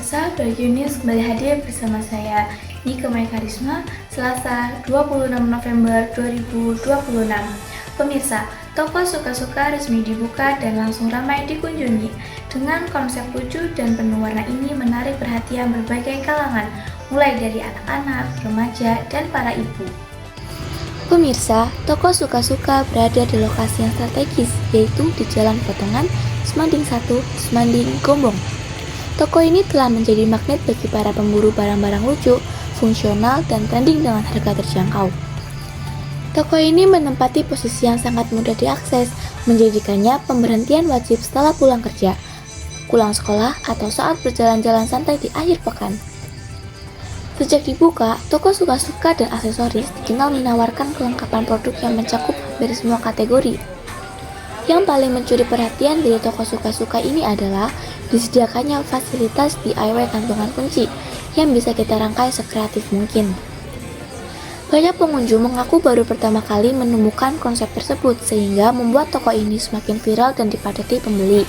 pemirsa, Bayu News kembali hadir bersama saya Nika Maya Karisma, Selasa 26 November 2026. Pemirsa, toko suka-suka resmi dibuka dan langsung ramai dikunjungi. Dengan konsep lucu dan penuh warna ini menarik perhatian berbagai kalangan, mulai dari anak-anak, remaja, dan para ibu. Pemirsa, toko suka-suka berada di lokasi yang strategis, yaitu di Jalan Potongan, Semanding 1, Semanding, Gombong. Toko ini telah menjadi magnet bagi para pemburu barang-barang lucu, fungsional, dan trending dengan harga terjangkau. Toko ini menempati posisi yang sangat mudah diakses, menjadikannya pemberhentian wajib setelah pulang kerja, pulang sekolah, atau saat berjalan-jalan santai di akhir pekan. Sejak dibuka, toko suka-suka dan aksesoris dikenal menawarkan kelengkapan produk yang mencakup hampir semua kategori. Yang paling mencuri perhatian dari toko suka-suka ini adalah disediakannya fasilitas DIY kantongan kunci yang bisa kita rangkai sekreatif mungkin. Banyak pengunjung mengaku baru pertama kali menemukan konsep tersebut sehingga membuat toko ini semakin viral dan dipadati pembeli.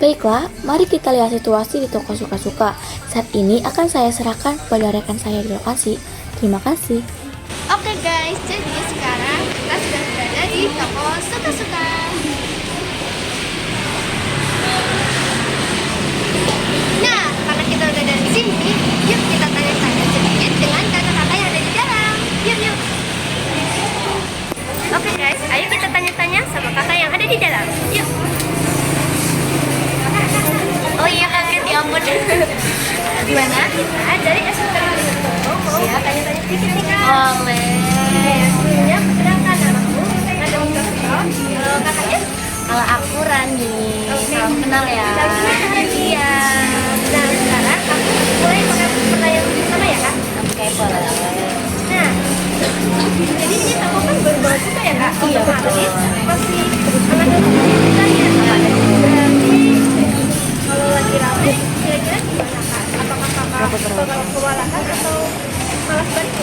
Baiklah, mari kita lihat situasi di toko suka-suka. Saat ini akan saya serahkan kepada rekan saya di lokasi. Terima kasih. Oke guys, jadi sekarang kita sudah berada di toko suka-suka. Nah, karena kita udah dari sini, yuk kita tanya-tanya sedikit dengan kakak-kakak yang ada di dalam. Yuk. Oke guys, ayo kita tanya-tanya sama kakak yang ada di dalam. Yuk. Oh iya kaget, ya ampun. Gimana? Kita dari SMK ya, tanya-tanya sedikit nih kak. Boleh. Ya, perkenalkan namaku. Ada kalau kakaknya? Kalau aku Rani, salam kenal ya. Iya. Nah, sekarang aku mulai pakai pertanyaan sama ya kak? Oke, boleh. Nah, jadi ini toko kan baru banget juga ya kak? Iya, betul. Masih anak-anak kita ya? Berarti kalau lagi rame, kira-kira gimana kak? Apakah kakak bakal kewalahan atau malas balik?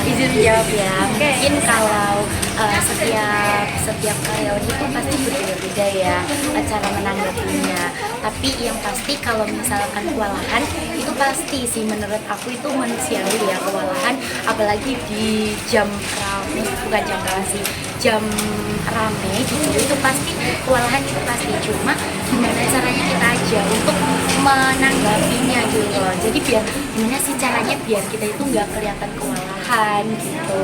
Izin menjawab ya. Oke. Mungkin kalau setiap karyawan itu pasti berbeda-beda ya cara menanggapinya. Tapi yang pasti kalau misalkan kewalahan itu pasti sih menurut aku itu manusiawi ya kewalahan, apalagi di jam rame, bukan jam rame sih, jam rame gitu itu pasti kewalahan itu pasti. Cuma gimana caranya kita aja untuk menanggapinya gitu loh. Jadi biar gimana sih caranya biar kita itu nggak kelihatan kewalahan gitu.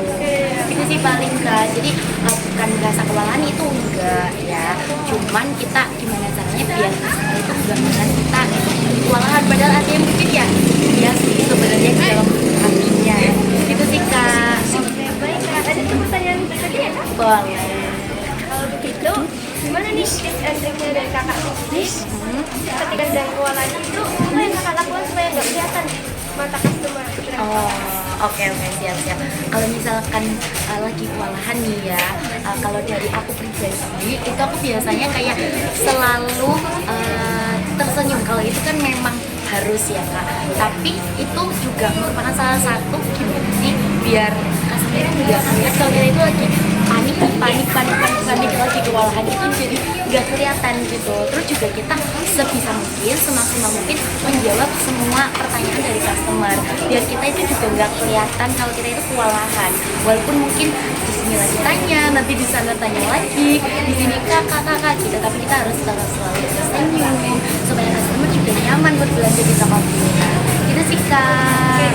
Itu sih paling kak. Jadi bukan merasa kewalahan itu enggak ya. Cuman kita gimana caranya biar customer itu nggak melihat kita kewalahan. Padahal ada yang mungkin ya sih sebenarnya di dalam hatinya. Itu sih kak. Oke, baik kak. Ada pertanyaan berikutnya ya kak? Boleh. Kalau begitu, gimana nih tips and triknya dari kakak sendiri ketika sedang kewalahan itu apa yang kakak lakukan supaya nggak kelihatan mata customer? Oh, oke, siap. Kalau misalkan lagi kewalahan nih ya, kalau dari aku pribadi itu aku biasanya kayak selalu tersenyum. Kalau itu kan memang harus ya kak. Tapi itu juga merupakan salah satu gimana sih biar customer juga ngeliat kalau kita itu lagi panik lagi kewalahan itu jadi nggak kelihatan gitu. Terus juga kita sebisa mungkin semaksimal mungkin menjawab semua pertanyaan dari customer biar kita itu juga nggak kelihatan kalau kita itu kewalahan. Walaupun mungkin di sini lagi tanya, nanti di sana tanya lagi, di sini kakak gitu. Tapi kita harus selalu tersenyum supaya customer juga nyaman buat belanja di toko kita. Itu sih kak.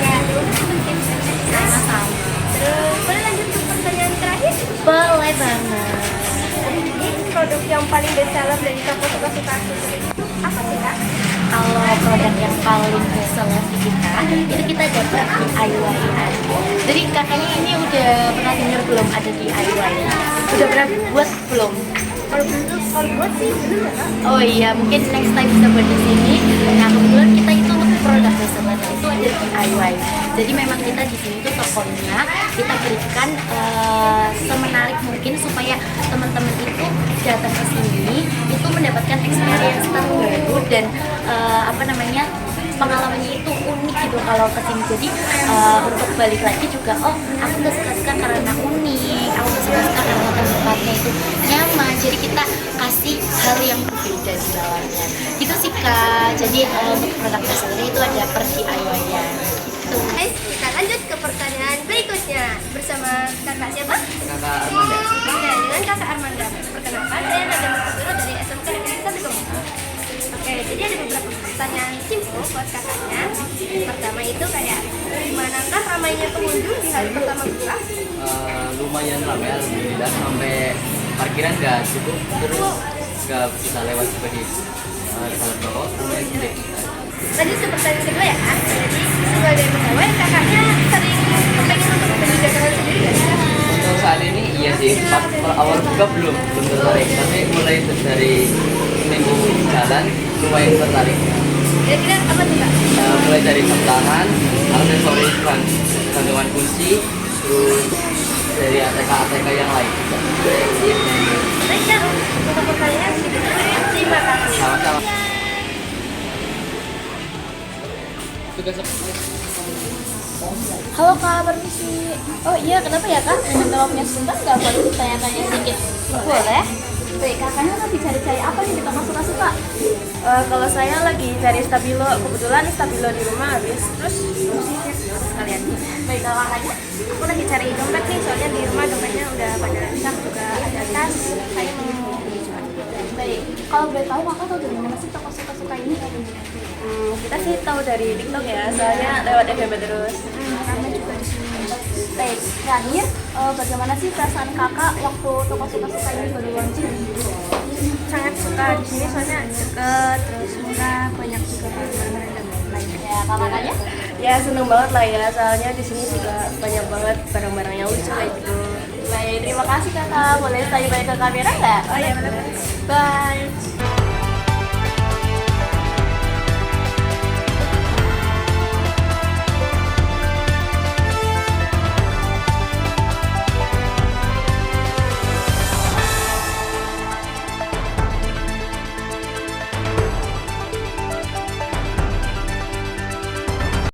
Sama-sama. Terus boleh lanjut ke pertanyaan terakhir? Boleh banget. Ini produk yang paling best seller dari toko suka-suka apa sih kak? Kalau produk yang paling best seller di kita itu kita dapat DIY-an. Jadi kakaknya ini udah pernah dengar belum ada DIY? Udah pernah buat belum? Kalau buat sih belum ya kak? Oh iya, mungkin next time bisa buat di sini. Nah kebetulan kita itu untuk produk best seller itu ada DIY. Jadi memang kita di sini tuh tokonya kita berikan semenarik mungkin supaya teman-teman itu datang ke sini itu mendapatkan experience terbaru dan pengalamannya itu unik gitu kalau kesini. Jadi untuk balik lagi juga, oh aku gak suka-suka karena unik, aku gak suka-suka karena tempatnya itu nyaman. Jadi kita kasih hal yang berbeda di dalamnya. Gitu sih Kak. Jadi untuk produknya sendiri itu ada per DIY-nya. Guys, kita lanjut ke pertanyaan berikutnya bersama kakak siapa? Kakak Armanda. Oke, dengan kakak Armanda. Perkenalkan, saya Nada Mustafiro dari SMK Negeri 1 Gembong. Oke, jadi ada beberapa pertanyaan simpel buat kakaknya. Pertama itu kayak, dimanakah ramainya pengunjung di hari pertama buka? Lumayan ramai alhamdulillah, sampai parkiran gak cukup, terus gak bisa lewat juga di dalam toko, lumayan gede. Lanjut ke pertanyaan kedua ya. Jadi sebagai pegawai, kakaknya sering kepengen untuk beli dagangan sendiri nggak sih? Untuk saat ini iya sih, pas awal buka belum tertarik, tapi mulai dari minggu jalan lumayan tertarik. Kira-kira apa tuh Kak? Mulai dari jam tangan, aksesoris gantungan kunci, terus dari ATK yang lain. Baik ya, untuk pertanyaan segitu dulu ya. Terima kasih. Sama-sama. Halo Kak, permisi. Oh iya, kenapa ya Kak? Minta waktunya sebentar nggak boleh tanya-tanya sedikit? Boleh. Baik, kakaknya lagi cari-cari apa nih di toko suka-suka? Kalau saya lagi cari stabilo, kebetulan stabilo di rumah habis, terus sekalian. Baik, kalau kakaknya? Aku lagi cari dompet nih, soalnya di rumah dompetnya udah pada rusak, juga ada tas, saya mau beli juga. Baik, kalau boleh tahu kakak tahu dari mana sih toko suka-suka ini? Kita sih tahu dari TikTok ya, soalnya lewat FYP terus. Ramai juga di sini. Baik, terakhir, bagaimana sih perasaan kakak waktu toko suka-suka ini baru launching? Sangat suka di sini, soalnya deket, terus murah, banyak juga barang-barang dan lain-lain. Ya, kakaknya? Ya seneng banget lah ya, soalnya di sini juga banyak banget barang-barang yang lucu kayak gitu. Baik, terima kasih kakak. Boleh saya balik ke kamera nggak? Oh iya benar.